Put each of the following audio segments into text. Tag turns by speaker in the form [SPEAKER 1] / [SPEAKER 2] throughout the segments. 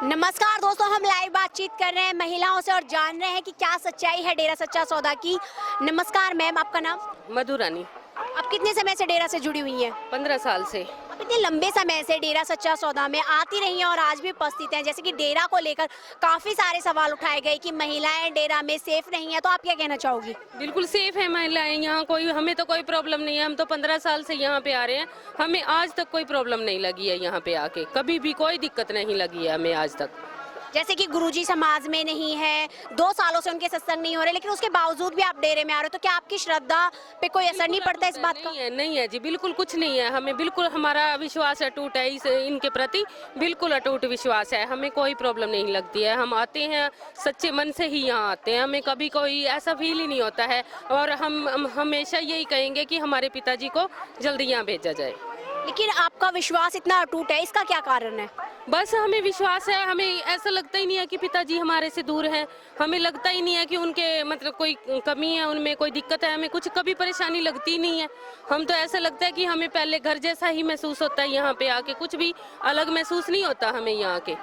[SPEAKER 1] नमस्कार दोस्तों, हम लाइव बातचीत कर रहे हैं महिलाओं से और जान रहे हैं कि क्या सच्चाई है डेरा सच्चा सौदा की। नमस्कार मैम, आपका नाम?
[SPEAKER 2] मधु रानी।
[SPEAKER 1] आप कितने समय से डेरा से जुड़ी हुई हैं?
[SPEAKER 2] 15 साल से।
[SPEAKER 1] आप इतने लंबे समय से डेरा सच्चा सौदा में आती रही हैं और आज भी उपस्थित हैं। जैसे कि डेरा को लेकर काफी सारे सवाल उठाए गए कि महिलाएं डेरा में सेफ नहीं है, तो आप क्या कहना चाहोगी?
[SPEAKER 2] बिल्कुल सेफ है महिलाएं यहाँ, कोई हमें तो कोई प्रॉब्लम नहीं है। हम तो 15 साल से यहाँ पे आ रहे हैं, हमें आज तक कोई प्रॉब्लम नहीं लगी है। यहाँ पे आके कभी भी कोई दिक्कत नहीं लगी है हमें आज तक।
[SPEAKER 1] जैसे कि गुरुजी समाज में नहीं है, 2 सालों से उनके सत्संग नहीं हो रहे, लेकिन उसके बावजूद भी आप डेरे में आ रहे हो, तो क्या आपकी श्रद्धा पे कोई असर नहीं पड़ता इस बात का?
[SPEAKER 2] नहीं है जी, बिल्कुल कुछ नहीं है। हमें बिल्कुल हमारा विश्वास अटूट है इनके प्रति, बिल्कुल अटूट विश्वास है। हमें कोई प्रॉब्लम नहीं लगती है। हम आते हैं सच्चे मन से ही यहाँ आते हैं, हमें कभी कोई ऐसा फील ही नहीं होता है। और हम हमेशा यही कहेंगे कि हमारे पिताजी को जल्दी यहाँ भेजा जाए।
[SPEAKER 1] लेकिन आपका विश्वास इतना अटूट है, इसका क्या कारण है?
[SPEAKER 2] बस हमें विश्वास है, हमें ऐसा लगता ही नहीं है कि पिताजी हमारे से दूर हैं। हमें लगता ही नहीं है कि उनके मतलब कोई कमी है, उनमें कोई दिक्कत है। हमें कुछ कभी परेशानी लगती ही नहीं है। हम तो ऐसा लगता है कि हमें पहले घर जैसा ही महसूस होता है। यहाँ पे आके कुछ भी अलग महसूस नहीं होता हमें यहाँ के।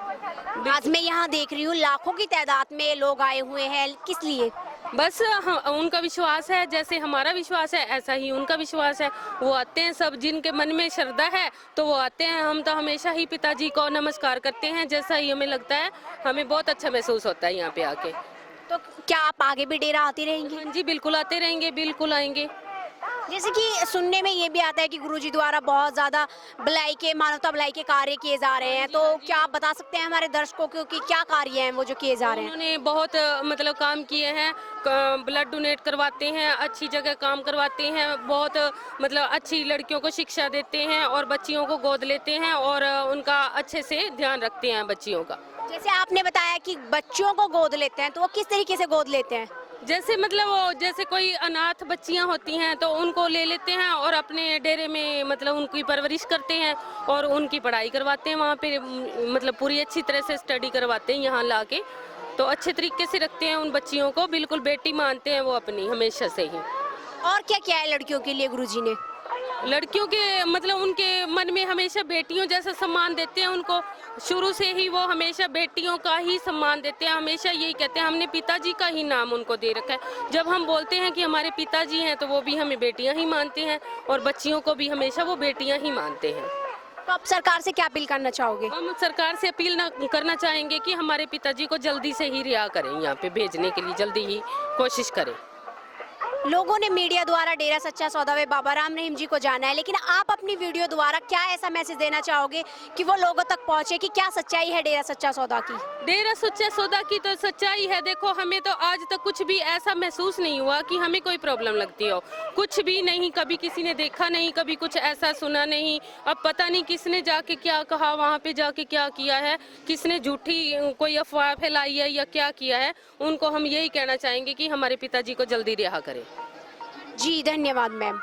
[SPEAKER 1] आज मैं यहाँ देख रही हूँ लाखों की तादाद में लोग आए हुए हैं, किस लिए?
[SPEAKER 2] बस उनका विश्वास है, जैसे हमारा विश्वास है ऐसा ही उनका विश्वास है। वो आते हैं, सब जिनके मन में श्रद्धा है तो वो आते हैं। हम तो हमेशा ही पिताजी को नमस्कार करते हैं, जैसा ही हमें लगता है। हमें बहुत अच्छा महसूस होता है यहाँ पे आके।
[SPEAKER 1] तो क्या आप आगे भी डेरा आती रहेंगी?
[SPEAKER 2] हाँ जी, बिल्कुल आते रहेंगे, बिल्कुल आएंगे।
[SPEAKER 1] जैसे कि सुनने में ये भी आता है कि गुरुजी द्वारा बहुत ज्यादा मानवता भलाई के कार्य किए जा रहे हैं, तो क्या आप बता सकते हैं हमारे दर्शकों को कि क्या कार्य हैं वो जो किए जा रहे हैं?
[SPEAKER 2] उन्होंने बहुत मतलब काम किए हैं, ब्लड डोनेट करवाते हैं, अच्छी जगह काम करवाते हैं, बहुत मतलब अच्छी लड़कियों को शिक्षा देते हैं और बच्चियों को गोद लेते हैं और उनका अच्छे से ध्यान रखते हैं बच्चियों का।
[SPEAKER 1] जैसे आपने बताया कि बच्चों को गोद लेते हैं, तो वो किस तरीके से गोद लेते हैं?
[SPEAKER 2] जैसे मतलब वो जैसे कोई अनाथ बच्चियां होती हैं तो उनको ले लेते हैं और अपने डेरे में मतलब उनकी परवरिश करते हैं और उनकी पढ़ाई करवाते हैं वहाँ पे। मतलब पूरी अच्छी तरह से स्टडी करवाते हैं यहाँ लाके, तो अच्छे तरीके से रखते हैं उन बच्चियों को। बिल्कुल बेटी मानते हैं वो अपनी हमेशा से ही।
[SPEAKER 1] और क्या क्या है लड़कियों के लिए गुरुजी ने?
[SPEAKER 2] लड़कियों के मतलब उनके मन में हमेशा बेटियों जैसा सम्मान देते हैं उनको। शुरू से ही वो हमेशा बेटियों का ही सम्मान देते हैं, हमेशा यही कहते हैं। हमने पिताजी का ही नाम उनको दे रखा है। जब हम बोलते हैं कि हमारे पिताजी हैं तो वो भी हमें बेटियां ही मानते हैं और बच्चियों को भी हमेशा वो बेटियां ही मानते हैं।
[SPEAKER 1] तो आप सरकार से क्या अपील करना चाहोगे?
[SPEAKER 2] हम सरकार से अपील करना चाहेंगे कि हमारे पिताजी को जल्दी से ही रिहा करें, यहाँ पे भेजने के लिए जल्दी ही कोशिश करें।
[SPEAKER 1] लोगों ने मीडिया द्वारा डेरा सच्चा सौदा व बाबा राम रहीम जी को जाना है, लेकिन आप अपनी वीडियो द्वारा क्या ऐसा मैसेज देना चाहोगे कि वो लोगों तक पहुंचे कि क्या सच्चाई है डेरा सच्चा सौदा की?
[SPEAKER 2] डेरा सच्चा सौदा की तो सच्चाई है, देखो हमें तो आज तक कुछ भी ऐसा महसूस नहीं हुआ कि हमें कोई प्रॉब्लम लगती हो। कुछ भी नहीं, कभी किसी ने देखा नहीं, कभी कुछ ऐसा सुना नहीं। अब पता नहीं किसने जाके क्या कहा, वहाँ पे जाके क्या किया है, किसने झूठी कोई अफवाह फैलाई है या क्या किया है। उनको हम यही कहना चाहेंगे कि हमारे पिताजी को जल्दी रिहा करें।
[SPEAKER 1] जी धन्यवाद मैम।